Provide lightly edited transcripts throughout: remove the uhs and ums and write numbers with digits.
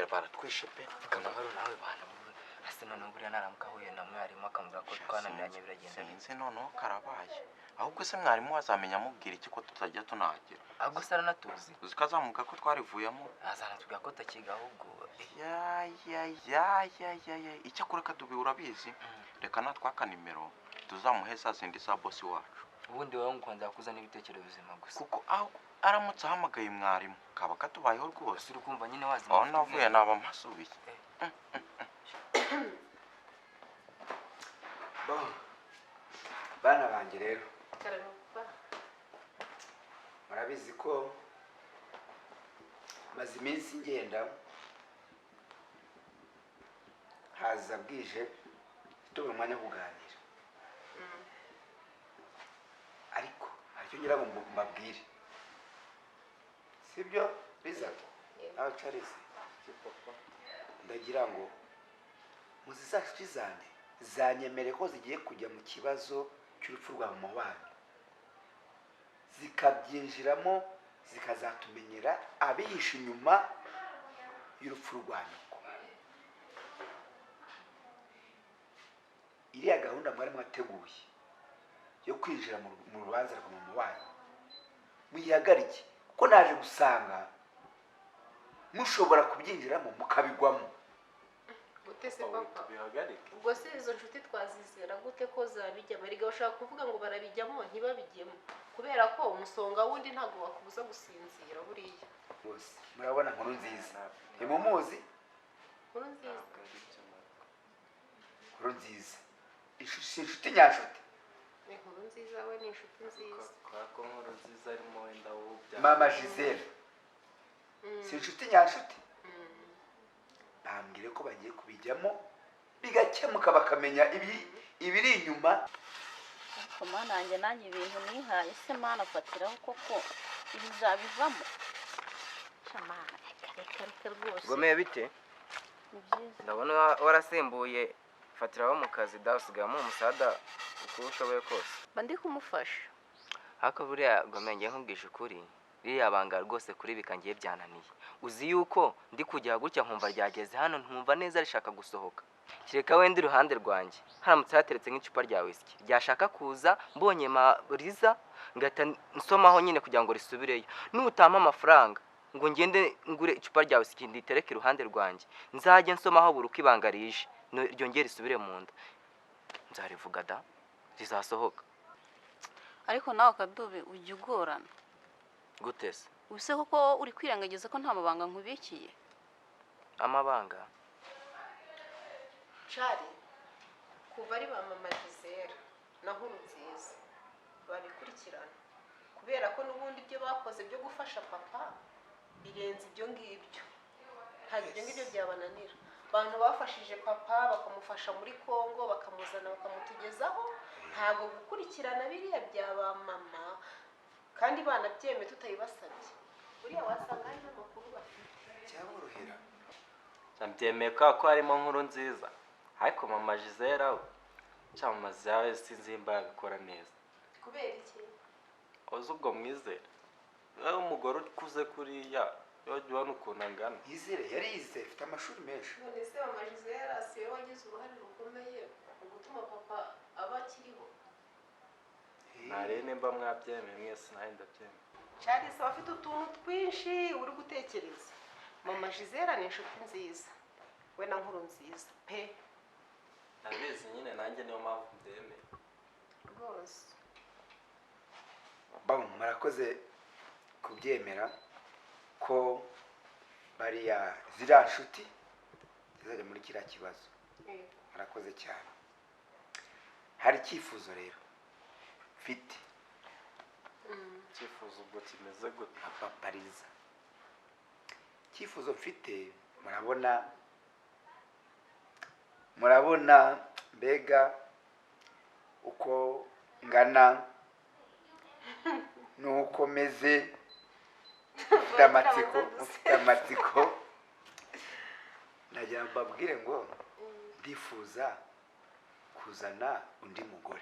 buriya baratwishe pe kamahoro nawe bana ase none buriya naramuka huye na mwarimu akamubwira ko twananiranye biragenda sinzi noneho karabaye ahubwo se mwarimu wazamenya amubwira iki ko tutajya tunahagera ahubwo se aranatuzi uzi ko azamuka ko twarivuyemo azanatubwira ko takiga ahubwo icyo kureka dubi urabizi reka natwaka nimero tuzamuhe saa zindi za bosi wacu ubundi wowe nkunze kuzana ibitekerezo bizima gusa kuko aho aramutse ahamagaye mwarimu kaba katubayeho rwose uri kumva nyine wazima aho navuye naba mpasubiye bana banjye rero murabizi ko maze iminsi ngenda haza bwije tubura umwanya wo kuganira ariko haricyo ngira ngo mbabwire sibyo Liza nawe Charles ndagira ngo muzi za nshuti zanjye zanyemere ko zigiye kujya mu kibazo cy'urupfu rwa mama wanyu zikabyinjiramo zikazatumenyera abihishe inyuma y'urupfu rwa nyoko. Iriya gahunda mwari mwateguye yo kwinjira mu rubanza rwa mama wanyu muyihagarike kuko naje gusanga mushobora kubyinjiramo mukabigwamo. Gutese papa ubwo se izo nshuti twazizera gute ko zabijyamo riga bashaka kuvuga ngo barabijyamo ntibabijyemo kubera ko umusonga wundi ntago wakubuza gusinzira buriya bose murabona nkuru nziza imumuzi nkuru nziza inshuti nyashuti inkuru nziza we ni inshuti nziza ko nkuru nziza arimo wenda wubya mama Giselle si inshuti nyashuti bambwire ko bagiye kubijyamo bigakemuka bakamenya ibiri inyuma. Koma nanjye ibintu nihaye se mana fatiraho koko ibizabivamo shamana reka rwose gomeye bite ndabona warasembuye fatiraho mu kazi dawusigamo umusada uko ushoboye kose bandi kumufasha haka buriya gomeye ngiye nkubwisha ukuri ririya banga rwose kuri bikangiye byananiye uzi yuko ndi kujya gutya nkumva ryageze hano ntumva neza rishaka gusohoka kireka wenda iruhande rwanjye haramutse hateretse nk'icupa rya whisky ryashaka kuza mbonye Mariza ngata nsomaho nyine kugira ngo risubireyo nutama amafaranga ngo ngende ngure icupa rya whisky nditereke iruhande rwanjye nzajye nsomaho buri uko ibanga rije ryongera risubire mu nda nzarivuga da rizasohoka ariko nawe Kadubi ujya ugorana gutese ubuse koko uri kwirangagiza ko nta mabanga nkubikiye amabanga Chari kuva ari ba mama Giselle na nkuru nziza babikurikirana kubera ko n'ubundi ibyo bakoze byo gufasha papa birenze ibyo ngibyo ntabwo ibyo ngibyo byabananira abantu bafashije papa bakamufasha muri Kongo bakamuzana bakamutugezaho ntabwo gukurikirana biriya bya ba mama kandi banabyeme tutayibasabye buriya wasanga hari n'amakuru bafite cyaborohera cyambyemeye ko harimo nkuru nziza ariko mama Giselle we cyamaze yawe sinzimba yabikora neza kubera iki ozo ubwo mwizere wowe umugore ukuze kuriya yojya ubona ukuntu angana Giselle yarize afite amashuri menshi none se mama Giselle asiye wagize uruhare rukomeye mu gutuma papa aba akiriho ntare nimba mwabyemeye mwese nawe ndabyemeye Charles afite utuntu twinshi uri gutekereza mama Giselle ni inshuti nziza we na nkuru nziza pe nabizi nyine nanjye niyo mpamvu mbyemeye rwose murakoze kubyemera ko bariya ziriya nshuti zizajya muri kiriya kibazo murakoze cyane hari icyifuzo rero mfite icyifuzo ubwo kimeze gute papa Liza icyifuzo mfite murabona mbega uko ngana nuko meze mufite amatsiko nagira mbabwire ngo ndifuza kuzana undi mugore.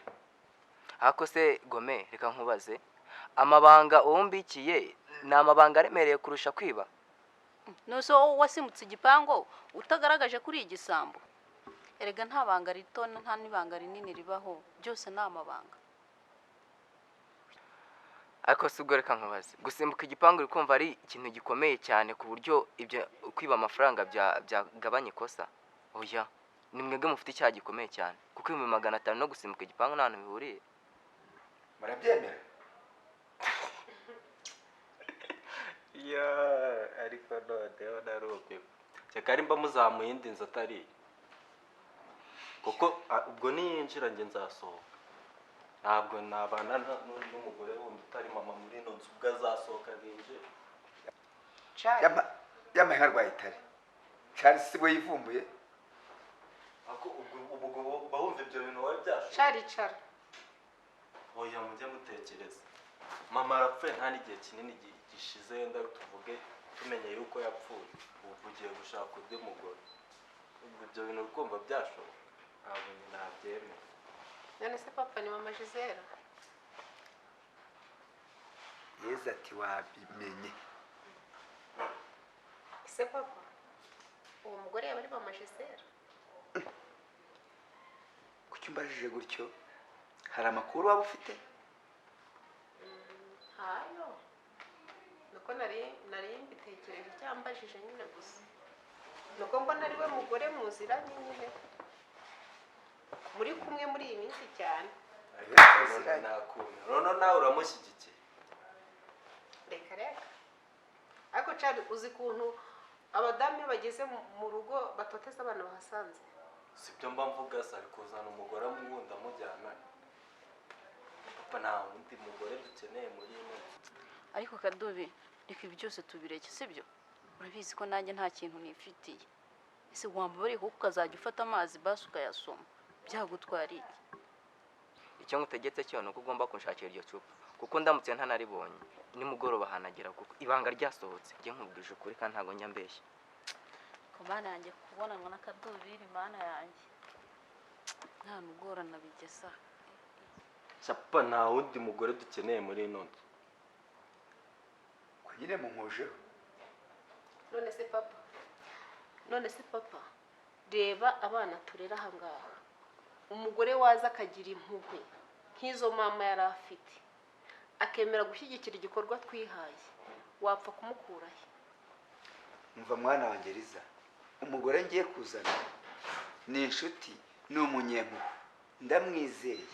Ako se Gome reka nkubaze amabanga uwumbikiye ni amabanga aremereye kurusha kwiba nose wowe wasimutse igipangu utagaragaje kuri iyi gisambo. Erega nta banga rito nta n'ibanga rinini ribaho, byose ni amabanga. ariko si ubwo reka nkubaze gusimbuka igipangu uri kumva ari ikintu gikomeye cyane ku buryo ibyo kwiba amafaranga byagabanya ikosa? Oya, ni mwebwe mufite icyaha gikomeye cyane kuko 500 no gusimbuka igipangu nta hantu bihuriye. murabyemera? ya ariko noneho narumve cyeka ari mba muzamuye indi nzu atari kuko ubwo niyinjira njye nzasohoka, ntabwo nabana n'umugore wundi utari mama muri ino nzu ubwo azasohoka ninjira. yamahe nka Rwayitare Charles si we yivumbuye. Ako ubwo bahumva ibyo bintu wowe byashoboka. Caricara. Oya mujye mutekereza. Mama arapfuye nta n'igihe kinini gishize wenda tuvuge tumenye yuko yapfuye. Ubu ugiye gushaka undi mugore. Ibyo bintu ukumva byashoboka. Ntabwo nabyemera. None se papa ni mama Gisela? Yeza ati wabimenye. Ese papa uwo mugore yaba ari mama Gisela? Kuki umbajije gutyo? Hari amakuru waba ufite? Hayo. Nuko nari mbitekereje cyambajije nyine gusa. Nuko mbona ari we mugore muziranye nyine. Muri kumwe muri iyi minsi cyane. Rono nawe uramushyigikiye. Reka reka. Ariko cyari uzi kuntu abadamu bageze mu rugo batoteza abana bahasanze. Sibyo mba mvuga sari kuzana umugore amugunda mujyana. Papa nta wundi mugore dukeneye muri ino. Ariko Kadobe reka ibi byose tubireke sibyo? Urabizi ko nanjye nta kintu nifitiye. Ese wambabariye kuko ukazajya ufata amazi basi ukayasoma. Byagutwara iki? Icyo ngutegetse cyo nuko ugomba kunshakira iryo cupa kuko ndamutse ntanaribonye nimugoroba hanagera kuko ibanga ryasohotse. Njye nkubwije ukuri kandi ntago njya mbeshya. Komana yanjye kubonanwa na Kadobiri mana yanjye. Nta mugorana bigesa. Papa nta wundi mugore dukeneye muri ino nzu. Kunyine mu nkojeho. None se papa reba abana turera ahangaha. Umugore waza akagira impuhwe nk'izo mama yari afite akemera gushyigikira igikorwa twihaye, wapfa kumukurahe? Umva mwana wanjye Liza, umugore ngiye kuzana ni inshuti, ni umunyempuhwe, ndamwizeye.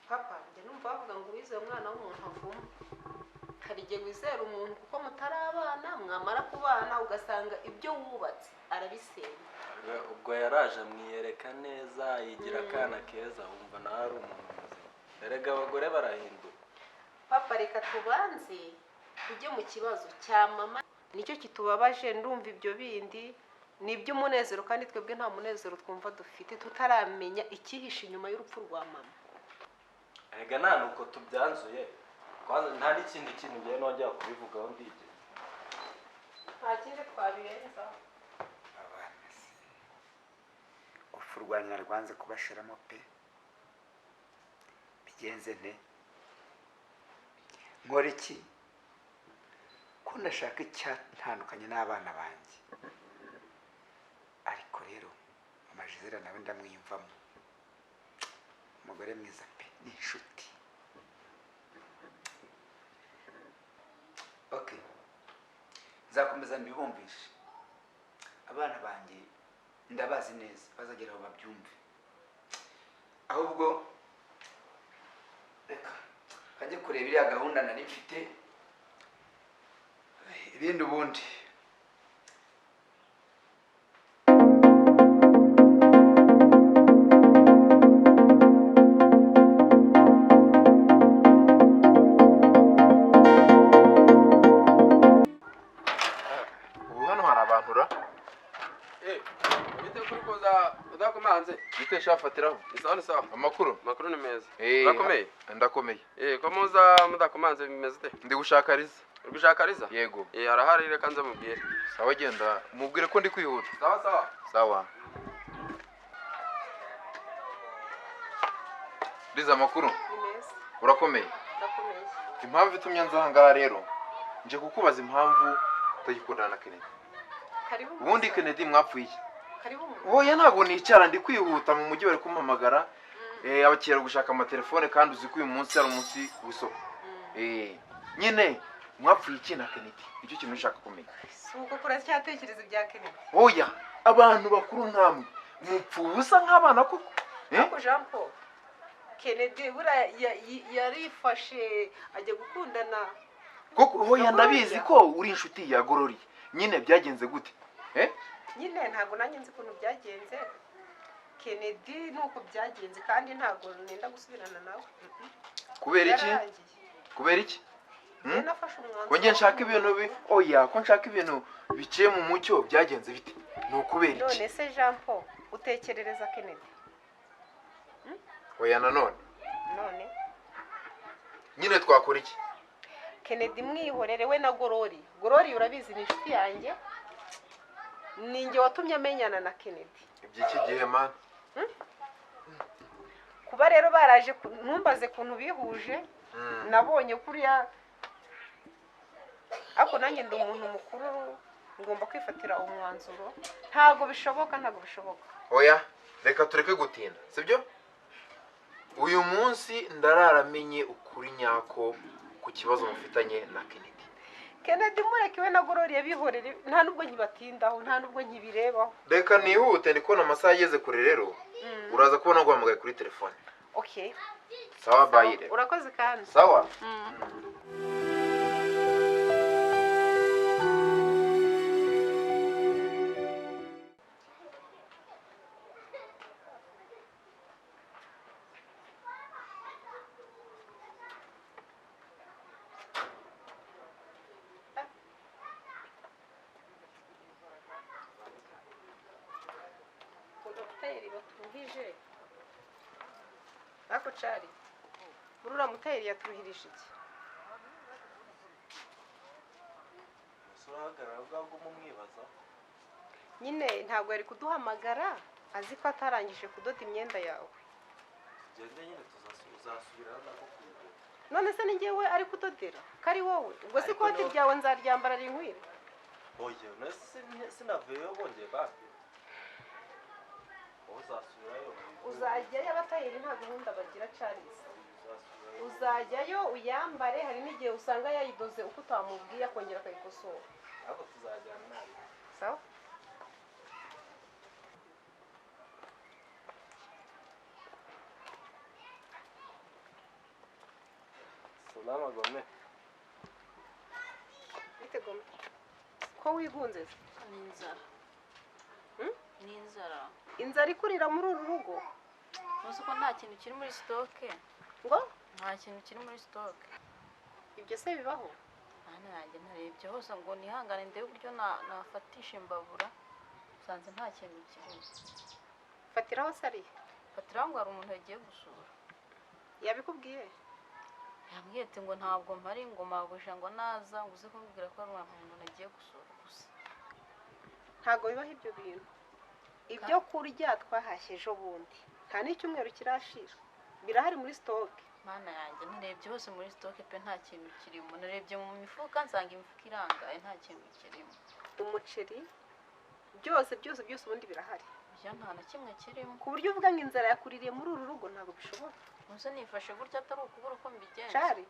Papa njye numva bavuga ngo wizeye umwana w'umuntu avuma. Hari igihe wizera umuntu kuko mutari abana, mwamara kubana ugasanga ibyo wubatse arabisenya. Ubwo yaraje amwiyereka neza yigira akana keza wumva nawe ari umuntu muzima. Erega abagore barahindura. Papa reka tubanze tujye mu kibazo cya mama, nicyo kitubabaje. Ndumva ibyo bindi ni iby'umunezero kandi twebwe nta munezero twumva dufite tutaramenya icyihishe inyuma y'urupfu rwa mama. Erega nta nuko tubyanzuye kwanza nta n'ikindi kintu ngiye nongera kubivugaho ndigeze. Nta kindi twabirenza. Abana se urupfu rwa nyina rwanze kubashiramo pe. Bigenze nte? Nkora iki? Ko ndashaka icyatandukanye n'abana banjye. Ariko rero mama Gisela nawe ndamwiyumvamo. Umugore mwiza pe, ni inshuti. Okay. Nzakomeza mbibumvishe. Abana banjye ndabazi neza, bazagera aho babyumve. Ahubwo reka kajye kureba iriya gahunda nari mfite. Ibindi ubundi. Bite shafatiraho. Ni sawa. Amakuru ni meza. Urakomeye? Ndakomeye. Ko muza mudakomanze bimeze te? Ndi gushaka Liza. Uri gushaka Liza? Yego. Arahari reka nze mubwire. Sawa genda mubwire ko ndi kwihuta. Sawa. Sawa. Liza amakuru? Ni meza. Urakomeye? Ndakomeye. Impamvu itumye nza ahangaha rero nje kukubaza impamvu utagikundana na Kennedy. karibu Ubundi Kennedy mwapfuye iki? karibu mu Oya ntabwo nicara ndi kwihuta mu mujyi bari kumpamagara. Abakiriya gushaka amatelefone kandi uzi ko uyu munsi ari umunsi w'isoko. Nyine mwapfuye iki na Kennedy? Icyo kintu nshaka kumenya. suko kuracyatekereza ibya Kennedy. Oya abantu bakuru nkamwe mupfubusa nk'abana koko. Ariko Jean Paul Kennedy bura yarifashe ajya gukundana Koko hoya ndabizi ko uri inshuti ya Gorori. Nyine byagenze gute? nyine ntabwo nanjye nzi ukuntu byagenze. Kennedy nuko byagenze kandi ntabwo nenda gusubirana nawe. Kubera iki? Yararangiye. Kubera iki? Njye nafashe umwanzuro. Ko nge nshaka ibintu oya ko nshaka ibintu biciye mu mucyo byagenze bite? Ni ukubera iki? None se Jean Paul utekerereza Kennedy? Oya nanone. None Nyine twakora iki? Kennedy mwihorere we na Gorori. Gorori urabizi ni inshuti yanjye. Ninjye watumye amenyana na Kennedy. Iby'iki gihe man. Kuba rero baraje ntumbaze kuntu bihuje. Nabonye kuriya ako nanjye ndi umuntu mukuru ngomba kwifatira umwanzuro. Ntago bishoboka. Oya reka tureke gutinda, sibyo? Uyu munsi ndararamenye ukuri nyako ku kibazo mufitanye na Kennedy. Kennedy murekiwe na Gorori yabihorere nta nubwo nkibatindaho nta nubwo nkibirebaho. Reka nihute ndi kubona amasaha ageze kure rero. Uraza kubona guhamagaye kuri telefone. Okay. Sawa bayire. Urakoze kandi. Sawa. Mutayeri batuhije. Ako cari. Murura mutayeri yatuhirije iki? Surahagarara ubwo mumwibaza. Nyine ntabwo yari kuduhamagara azi ko atarangije kudoda imyenda yawe. Gende nyine tuzasubirana nako kwiga. None se ni njyewe ari kudodera kari wowe ubwo se ikoti ryawe nzaryambara rinkwire. Oye nese sinavuyeyo bongeye bapi. Uzasubirayo. Uzajyayo abatayeri nta gahunda bagira Charles. Uzajyayo uyambare hari n'igihe usanga yayidoze uko utamubwiye akongera akayikosora. Abo tuzajyana nawe. Sawa? Salama Gome. Bite Gome? Ko wigunze se? n'inzara n'inzara Inzara ikurira muri uru rugo. uzi ko nta kintu kiri muri sitoke Ngo nta kintu kiri muri sitoke ibyo se bibaho? hano yanjye narebye hose ngo nihangane ndebe uburyo nafatisha imbabura usanze nta kintu kirimo. Fatiraho se ari? fatiraho ngo hari umuntu yagiye gusura. Yabikubwiye? yambwiye ati ngo ntabwo mpari ngo mabuja ngo naza ngo uze kumbwira ko hari umuntu nagiye gusura gusa. Ntago bibaho ibyo bintu. Ibyo kurya twahashye ejo bundi nta n'icyumweru kirashira birahari muri stoke. Mana yanjye narebye hose muri stoke pe nta kintu kirimo. Narebye mu mifuka nsanga imifuka irangaye nta kintu kirimo. Umuceri byose ubundi birahari. Byo nta na kimwe kirimo. Ku buryo uvuga ngo inzara yakuririye muri uru rugo ntabwo bishoboka. Musa nifashe gutya atari ukubura uko mbigenza. Cari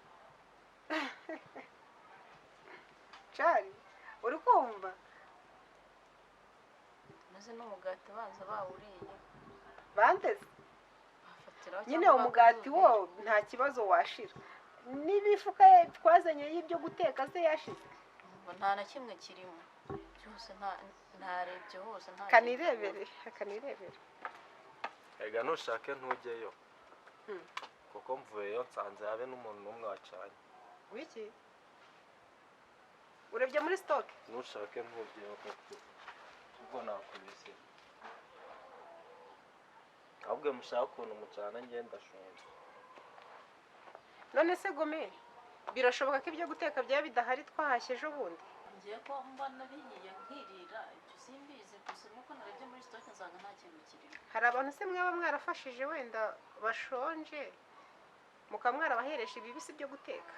Cari uri kumva? Maze n'umugati baza bawuriye. Bandeze Bafatiraho nyine umugati wo nta kibazo washira. N'ibifuka twazanye y'ibyo guteka se yashize. Nta na kimwe kirimo. Byose narebye hose nta. Kanirebere. Ega nushake ntujyeyo. Kuko mvuyeyo nsanze habe n'umuntu n'umwe wacanye. Wiki? Urebye muri stock? Nushake ntujyeyo kuko ubwo nakubise. Ahubwo mushaka ukuntu mucana ngenda shonje. None se Gome birashoboka ko ibyo guteka byaba bidahari twahashye ejo bundi? Ngiye ko mbona bihiye nkirira ibyo simbizi gusa nuko narebye muri stock nsanga nta kintu kirimo. Hari abantu se mwaba mwarafashije wenda bashonje mukamwara baheresha ibibisi byo guteka?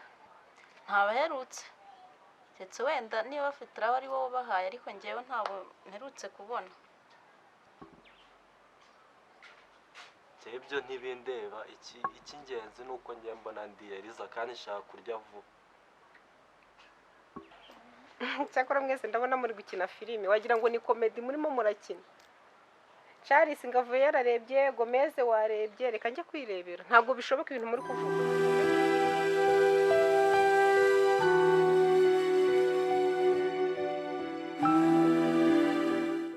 Ntabaherutse ndetse wenda niba bafite uraba ari wowe ubahaye ariko ngewe ntabwo mperutse kubona. ibyo ntibindeba, icy'ingenzi ni uko njye mbona ndiyariza kandi nshaka kurya vuba. cyakora mwese ndabona muri gukina filime wagira ngo ni komedi murimo murakina. Charles Ngavuye yararebye, Gomez warebye, reka njye kwirebera. Ntabwo bishoboka ibintu muri kuvuga.